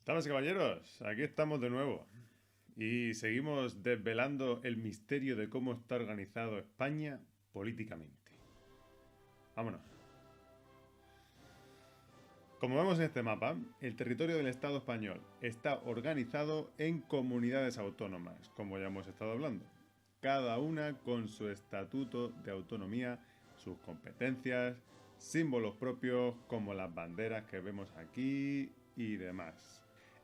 Damas y caballeros, aquí estamos de nuevo y seguimos desvelando el misterio de cómo está organizado España políticamente. Vámonos. Como vemos en este mapa, el territorio del Estado español está organizado en comunidades autónomas, como ya hemos estado hablando, cada una con su estatuto de autonomía, sus competencias, símbolos propios como las banderas que vemos aquí y demás.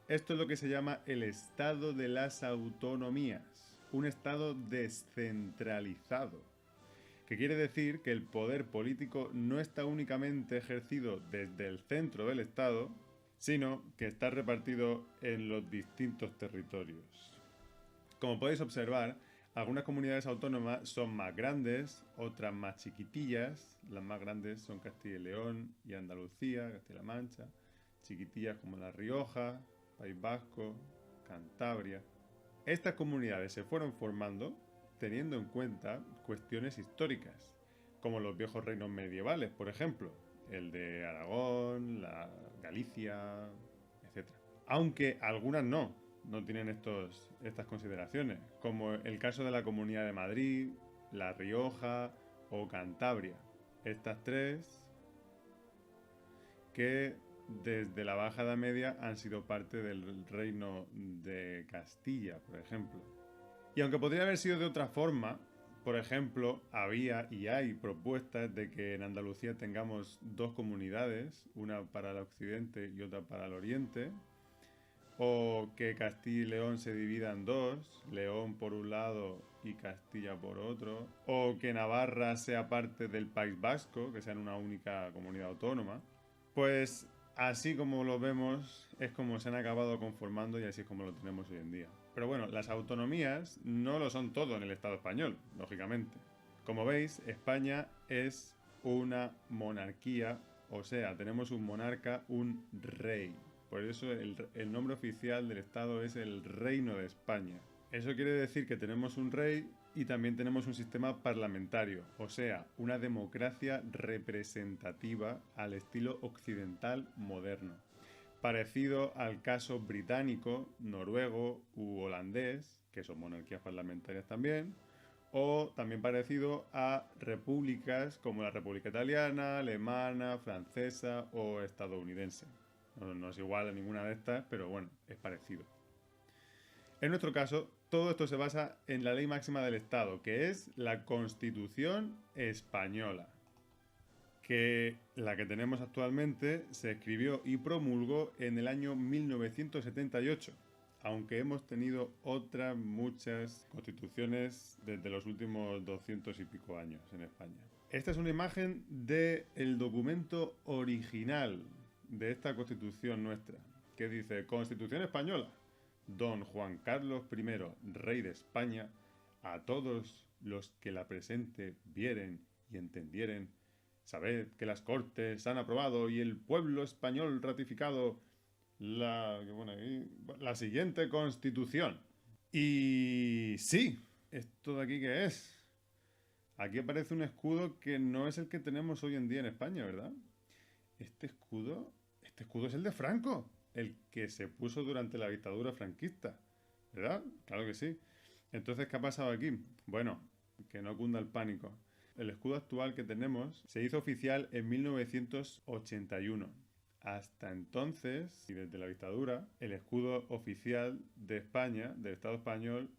Esto es lo que se llama el Estado de las Autonomías, un Estado descentralizado, que quiere decir que el poder político no está únicamente ejercido desde el centro del Estado, sino que está repartido en los distintos territorios. Como podéis observar, algunas comunidades autónomas son más grandes, otras más chiquitillas. Las más grandes son Castilla y León y Andalucía, Castilla-La Mancha. Chiquitillas como La Rioja, País Vasco, Cantabria. Estas comunidades se fueron formando teniendo en cuenta cuestiones históricas, como los viejos reinos medievales, por ejemplo, el de Aragón, la Galicia, etc. Aunque algunas no tienen estas consideraciones, como el caso de la Comunidad de Madrid, La Rioja o Cantabria. Estas tres que desde la Baja Edad Media han sido parte del reino de Castilla, por ejemplo. Y aunque podría haber sido de otra forma, por ejemplo, había y hay propuestas de que en Andalucía tengamos dos comunidades, una para el occidente y otra para el oriente, o que Castilla y León se divida en dos, León por un lado y Castilla por otro, o que Navarra sea parte del País Vasco, que sean una única comunidad autónoma. Pues así como lo vemos, es como se han acabado conformando y así es como lo tenemos hoy en día. Pero bueno, las autonomías no lo son todo en el Estado español, lógicamente. Como veis, España es una monarquía, o sea, tenemos un monarca, un rey. Por eso el nombre oficial del Estado es el Reino de España. Eso quiere decir que tenemos un rey y también tenemos un sistema parlamentario, o sea, una democracia representativa al estilo occidental moderno, parecido al caso británico, noruego u holandés, que son monarquías parlamentarias también, o también parecido a repúblicas como la República Italiana, alemana, francesa o estadounidense. No es igual a ninguna de estas, pero bueno, es parecido. En nuestro caso, todo esto se basa en la ley máxima del Estado, que es la Constitución española, que la que tenemos actualmente se escribió y promulgó en el año 1978, aunque hemos tenido otras muchas constituciones desde los últimos 200 y pico años en España. Esta es una imagen del documento original de esta constitución nuestra, que dice Constitución Española. Don Juan Carlos I, rey de España, a todos los que la presente vieren y entendieren, sabed que las Cortes han aprobado y el pueblo español ratificado la siguiente Constitución. Y sí, ¿esto de aquí qué es? Aquí aparece un escudo que no es el que tenemos hoy en día en España, ¿verdad? Este escudo, este escudo es el de Franco, el que se puso durante la dictadura franquista, ¿verdad? Claro que sí. Entonces, ¿qué ha pasado aquí? Bueno, que no cunda el pánico. El escudo actual que tenemos se hizo oficial en 1981. Hasta entonces, y desde la dictadura, el escudo oficial de España, del Estado español,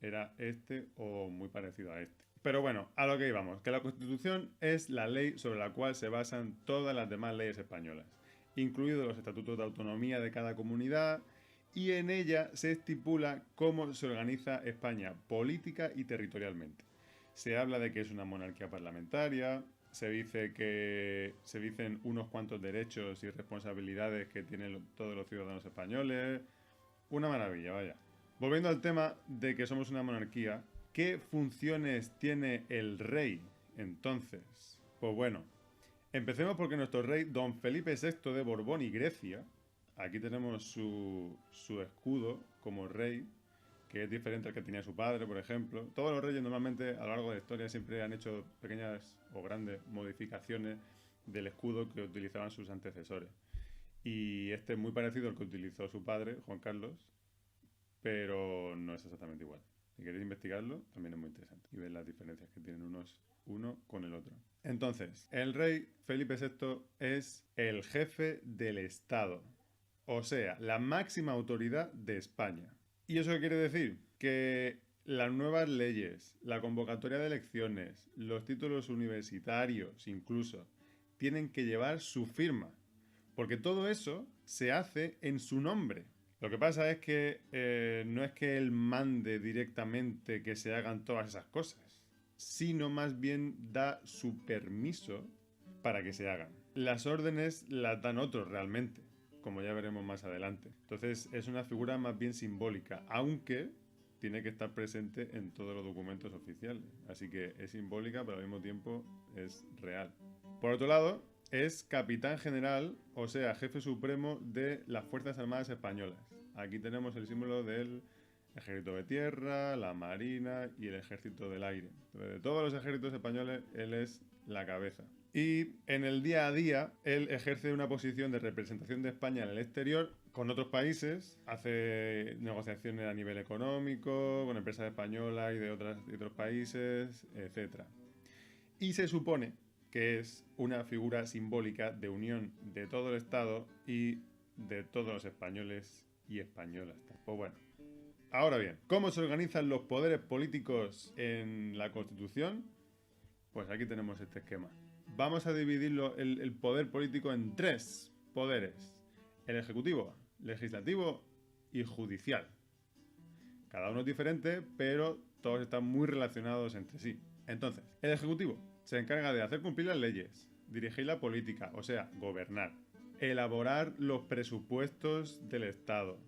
era este o muy parecido a este. Pero bueno, a lo que íbamos, que la Constitución es la ley sobre la cual se basan todas las demás leyes españolas, incluidos los estatutos de autonomía de cada comunidad, y en ella se estipula cómo se organiza España política y territorialmente. Se habla de que es una monarquía parlamentaria, se dicen unos cuantos derechos y responsabilidades que tienen todos los ciudadanos españoles. Una maravilla, vaya. Volviendo al tema de que somos una monarquía, ¿qué funciones tiene el rey entonces? Pues bueno, empecemos porque nuestro rey, don Felipe VI de Borbón y Grecia, aquí tenemos su escudo como rey, que es diferente al que tenía su padre, por ejemplo. Todos los reyes normalmente a lo largo de la historia siempre han hecho pequeñas o grandes modificaciones del escudo que utilizaban sus antecesores. Y este es muy parecido al que utilizó su padre, Juan Carlos, pero no es exactamente igual. Si queréis investigarlo, también es muy interesante y ver las diferencias que tienen uno con el otro. Entonces, el rey Felipe VI es el jefe del Estado, o sea, la máxima autoridad de España. ¿Y eso qué quiere decir? Que las nuevas leyes, la convocatoria de elecciones, los títulos universitarios incluso, tienen que llevar su firma, porque todo eso se hace en su nombre. Lo que pasa es que no es que él mande directamente que se hagan todas esas cosas, sino más bien da su permiso para que se hagan. Las órdenes las dan otros realmente, como ya veremos más adelante. Entonces es una figura más bien simbólica, aunque tiene que estar presente en todos los documentos oficiales. Así que es simbólica, pero al mismo tiempo es real. Por otro lado, es capitán general, o sea, jefe supremo de las Fuerzas Armadas Españolas. Aquí tenemos el símbolo del ejército de tierra, la marina y el ejército del aire. Entonces, de todos los ejércitos españoles, él es la cabeza. Y en el día a día, él ejerce una posición de representación de España en el exterior con otros países, hace negociaciones a nivel económico, con empresas españolas y de otros países, etc. Y se supone que es una figura simbólica de unión de todo el Estado y de todos los españoles y españolas. Pues bueno, ahora bien, ¿cómo se organizan los poderes políticos en la Constitución? Pues aquí tenemos este esquema. Vamos a dividirlo el poder político en tres poderes. El ejecutivo, legislativo y judicial. Cada uno es diferente, pero todos están muy relacionados entre sí. Entonces, el ejecutivo se encarga de hacer cumplir las leyes, dirigir la política, o sea, gobernar, elaborar los presupuestos del Estado,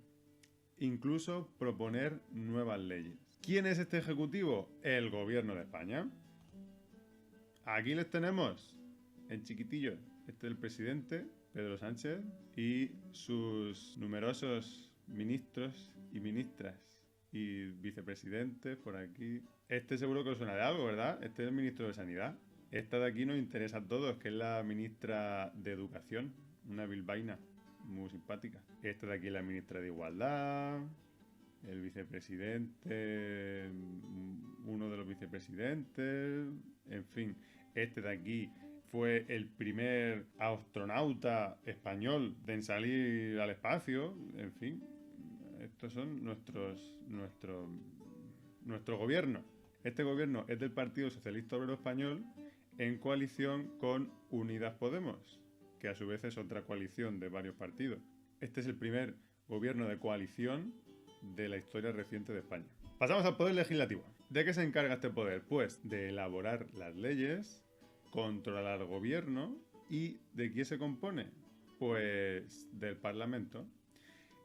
incluso proponer nuevas leyes. ¿Quién es este ejecutivo? El gobierno de España. Aquí les tenemos en chiquitillo. Este es el presidente, Pedro Sánchez, y sus numerosos ministros y ministras y vicepresidentes por aquí. Este seguro que os suena de algo, ¿verdad? Este es el ministro de Sanidad. Esta de aquí nos interesa a todos, que es la ministra de Educación, una bilbaína muy simpática. Esta de aquí es la ministra de Igualdad, el vicepresidente, uno de los vicepresidentes, en fin. Este de aquí fue el primer astronauta español en salir al espacio, en fin. Estos son nuestro gobierno. Este gobierno es del Partido Socialista Obrero Español en coalición con Unidas Podemos, que a su vez es otra coalición de varios partidos. Este es el primer gobierno de coalición de la historia reciente de España. Pasamos al poder legislativo. ¿De qué se encarga este poder? Pues de elaborar las leyes, controlar el gobierno y ¿de qué se compone? Pues del Parlamento.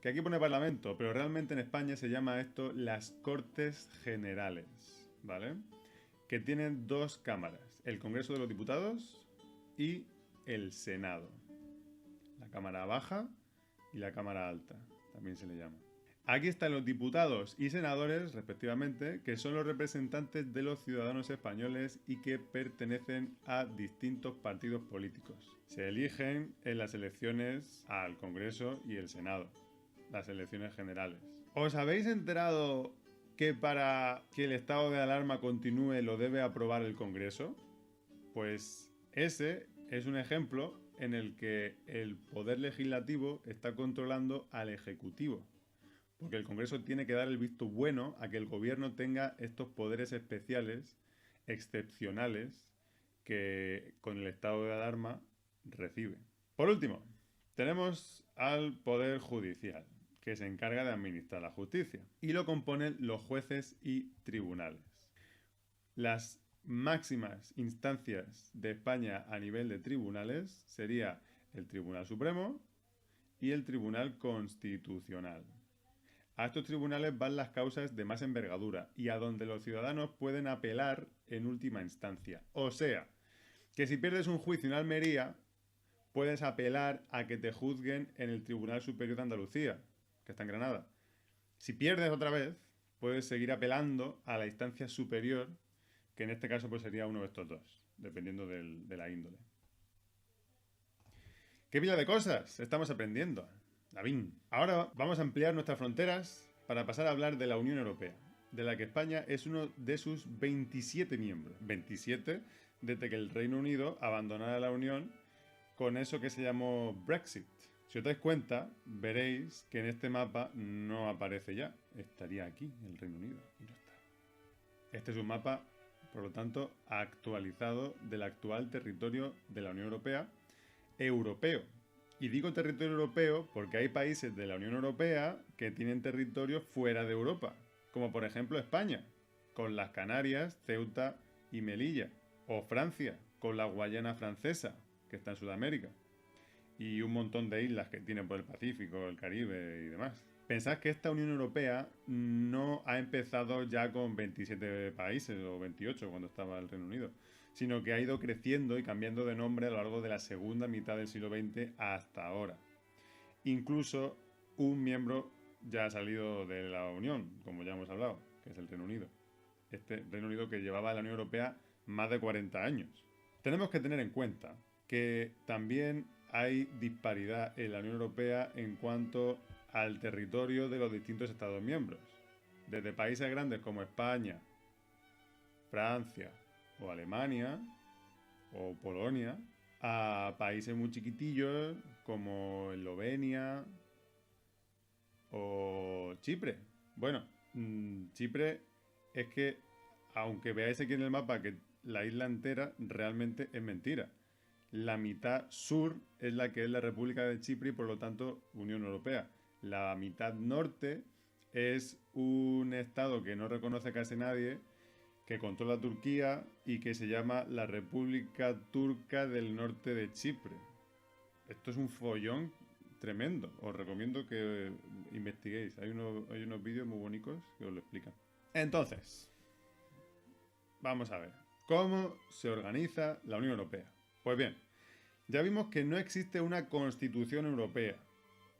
Que aquí pone Parlamento, pero realmente en España se llama esto las Cortes Generales, ¿vale? Que tienen dos cámaras, el Congreso de los Diputados y el Senado. La Cámara Baja y la Cámara Alta, también se le llama. Aquí están los diputados y senadores, respectivamente, que son los representantes de los ciudadanos españoles y que pertenecen a distintos partidos políticos. Se eligen en las elecciones al Congreso y el Senado, las elecciones generales. ¿Os habéis enterado que para que el estado de alarma continúe lo debe aprobar el Congreso? Pues ese es un ejemplo en el que el poder legislativo está controlando al ejecutivo. Porque el Congreso tiene que dar el visto bueno a que el gobierno tenga estos poderes especiales, excepcionales, que con el estado de alarma recibe. Por último, tenemos al Poder Judicial, que se encarga de administrar la justicia, y lo componen los jueces y tribunales. Las máximas instancias de España a nivel de tribunales sería el Tribunal Supremo y el Tribunal Constitucional. A estos tribunales van las causas de más envergadura y a donde los ciudadanos pueden apelar en última instancia. O sea, que si pierdes un juicio en Almería, puedes apelar a que te juzguen en el Tribunal Superior de Andalucía, que está en Granada. Si pierdes otra vez, puedes seguir apelando a la instancia superior, que en este caso pues sería uno de estos dos, dependiendo de la índole. ¡Qué pila de cosas estamos aprendiendo! David. Ahora vamos a ampliar nuestras fronteras para pasar a hablar de la Unión Europea, de la que España es uno de sus 27 miembros. 27 desde que el Reino Unido abandonara la Unión con eso que se llamó Brexit. Si os dais cuenta, veréis que en este mapa no aparece ya. Estaría aquí el Reino Unido y no está. Este es un mapa, por lo tanto, actualizado del actual territorio de la Unión Europea, europeo. Y digo territorio europeo porque hay países de la Unión Europea que tienen territorio fuera de Europa, como por ejemplo España, con las Canarias, Ceuta y Melilla, o Francia, con la Guayana Francesa, que está en Sudamérica, y un montón de islas que tiene por el Pacífico, el Caribe y demás. Pensad que esta Unión Europea no ha empezado ya con 27 países o 28 cuando estaba el Reino Unido, sino que ha ido creciendo y cambiando de nombre a lo largo de la segunda mitad del siglo XX hasta ahora. Incluso un miembro ya ha salido de la Unión, como ya hemos hablado, que es el Reino Unido. Este Reino Unido que llevaba a la Unión Europea más de 40 años. Tenemos que tener en cuenta que también hay disparidad en la Unión Europea en cuanto al territorio de los distintos Estados miembros. Desde países grandes como España, Francia o Alemania o Polonia, a países muy chiquitillos como Eslovenia o Chipre. Bueno, Chipre es que, aunque veáis aquí en el mapa que la isla entera realmente es mentira. La mitad sur es la que es la República de Chipre y por lo tanto Unión Europea. La mitad norte es un estado que no reconoce casi nadie, que controla Turquía y que se llama la República Turca del Norte de Chipre. Esto es un follón tremendo. Os recomiendo que investiguéis. Hay unos vídeos muy bonitos que os lo explican. Entonces, vamos a ver. ¿Cómo se organiza la Unión Europea? Pues bien, ya vimos que no existe una constitución europea,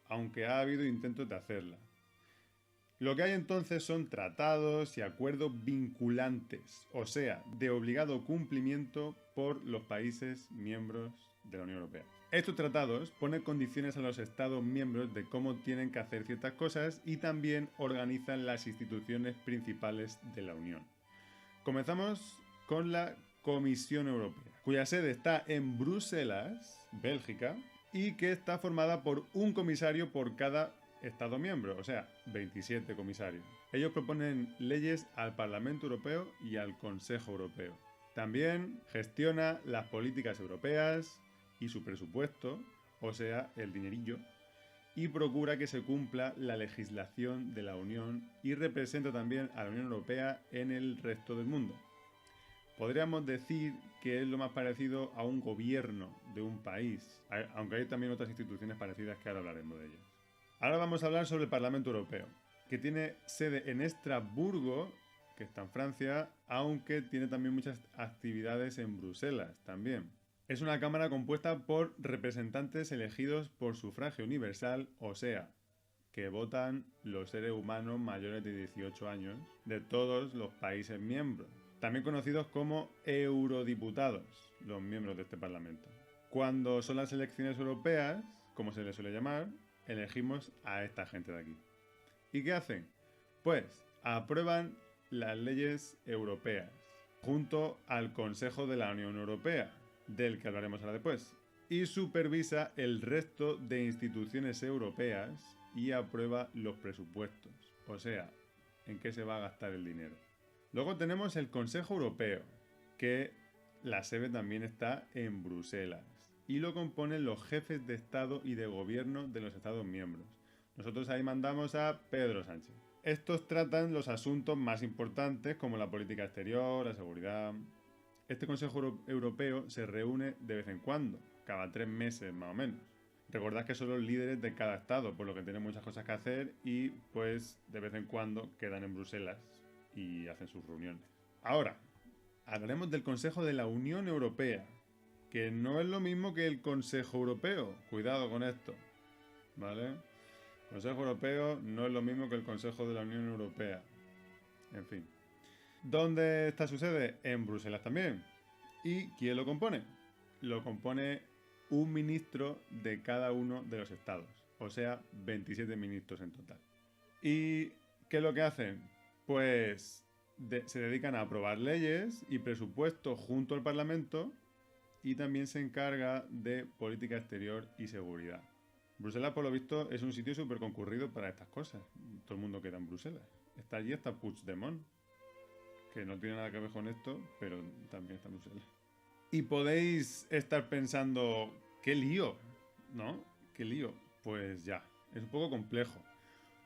aunque ha habido intentos de hacerla. Lo que hay entonces son tratados y acuerdos vinculantes, o sea, de obligado cumplimiento por los países miembros de la Unión Europea. Estos tratados ponen condiciones a los Estados miembros de cómo tienen que hacer ciertas cosas y también organizan las instituciones principales de la Unión. Comenzamos con la Comisión Europea, cuya sede está en Bruselas, Bélgica, y que está formada por un comisario por cada Estado miembro, o sea, 27 comisarios. Ellos proponen leyes al Parlamento Europeo y al Consejo Europeo. También gestiona las políticas europeas y su presupuesto, o sea, el dinerillo, y procura que se cumpla la legislación de la Unión y representa también a la Unión Europea en el resto del mundo. Podríamos decir que es lo más parecido a un gobierno de un país, aunque hay también otras instituciones parecidas que ahora hablaremos de ellas. Ahora vamos a hablar sobre el Parlamento Europeo, que tiene sede en Estrasburgo, que está en Francia, aunque tiene también muchas actividades en Bruselas también. Es una cámara compuesta por representantes elegidos por sufragio universal, o sea, que votan los seres humanos mayores de 18 años de todos los países miembros, también conocidos como eurodiputados, los miembros de este Parlamento. Cuando son las elecciones europeas, como se les suele llamar, elegimos a esta gente de aquí. ¿Y qué hacen? Pues aprueban las leyes europeas junto al Consejo de la Unión Europea, del que hablaremos ahora después, y supervisa el resto de instituciones europeas y aprueba los presupuestos, o sea, en qué se va a gastar el dinero. Luego tenemos el Consejo Europeo, que la sede también está en Bruselas, y lo componen los jefes de Estado y de Gobierno de los Estados miembros. Nosotros ahí mandamos a Pedro Sánchez. Estos tratan los asuntos más importantes como la política exterior, la seguridad. Este Consejo Europeo se reúne de vez en cuando, cada 3 meses más o menos. Recordad que son los líderes de cada estado, por lo que tienen muchas cosas que hacer y pues de vez en cuando quedan en Bruselas y hacen sus reuniones. Ahora, hablaremos del Consejo de la Unión Europea, que no es lo mismo que el Consejo Europeo. Cuidado con esto, ¿vale? El Consejo Europeo no es lo mismo que el Consejo de la Unión Europea. En fin. ¿Dónde está su sede? En Bruselas también. ¿Y quién lo compone? Lo compone un ministro de cada uno de los estados. O sea, 27 ministros en total. ¿Y qué es lo que hacen? Pues se dedican a aprobar leyes y presupuestos junto al Parlamento y también se encarga de política exterior y seguridad. Bruselas, por lo visto, es un sitio súper concurrido para estas cosas. Todo el mundo queda en Bruselas. Está allí hasta Puigdemont, que no tiene nada que ver con esto, pero también está en Bruselas. Y podéis estar pensando, qué lío, ¿no? ¿Qué lío? Pues ya, es un poco complejo.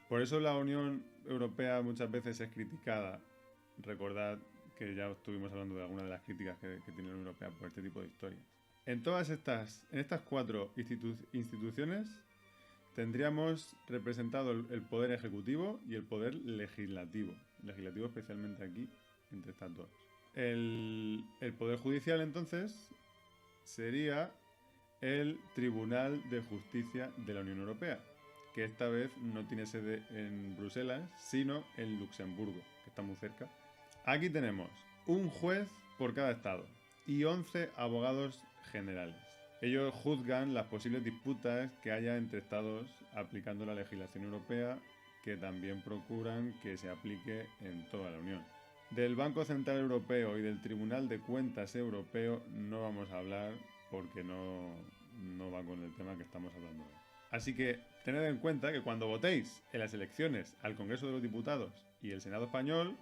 Por eso la Unión Europea muchas veces es criticada. Recordad que ya estuvimos hablando de algunas de las críticas que tiene la Unión Europea por este tipo de historias. En estas 4 instituciones tendríamos representado el poder ejecutivo y el poder legislativo. Legislativo especialmente aquí, entre estas dos. El poder judicial, entonces, sería el Tribunal de Justicia de la Unión Europea, que esta vez no tiene sede en Bruselas, sino en Luxemburgo, que está muy cerca. Aquí tenemos un juez por cada estado y 11 abogados generales. Ellos juzgan las posibles disputas que haya entre estados aplicando la legislación europea, que también procuran que se aplique en toda la Unión. Del Banco Central Europeo y del Tribunal de Cuentas Europeo no vamos a hablar porque no va con el tema que estamos hablando hoy. Así que tened en cuenta que cuando votéis en las elecciones al Congreso de los Diputados y el Senado español,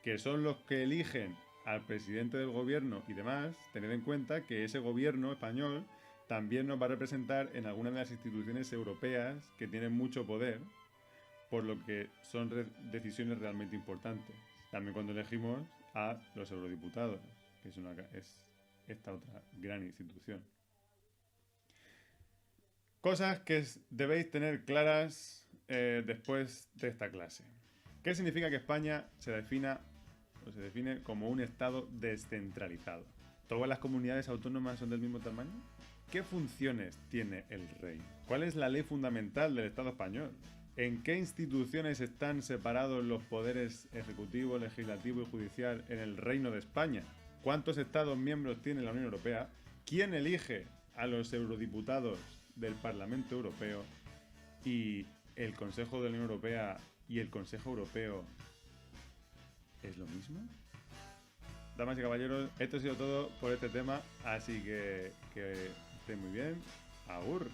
que son los que eligen al presidente del gobierno y demás, tened en cuenta que ese gobierno español también nos va a representar en algunas de las instituciones europeas que tienen mucho poder, por lo que son decisiones realmente importantes. También cuando elegimos a los eurodiputados, que es esta otra gran institución. Cosas que debéis tener claras después de esta clase. ¿Qué significa que España se define como un Estado descentralizado? ¿Todas las comunidades autónomas son del mismo tamaño? ¿Qué funciones tiene el rey? ¿Cuál es la ley fundamental del Estado español? ¿En qué instituciones están separados los poderes ejecutivo, legislativo y judicial en el Reino de España? ¿Cuántos Estados miembros tiene la Unión Europea? ¿Quién elige a los eurodiputados del Parlamento Europeo? ¿Y el Consejo de la Unión Europea y el Consejo Europeo es lo mismo? Damas y caballeros, esto ha sido todo por este tema, así que estén muy bien. Agur.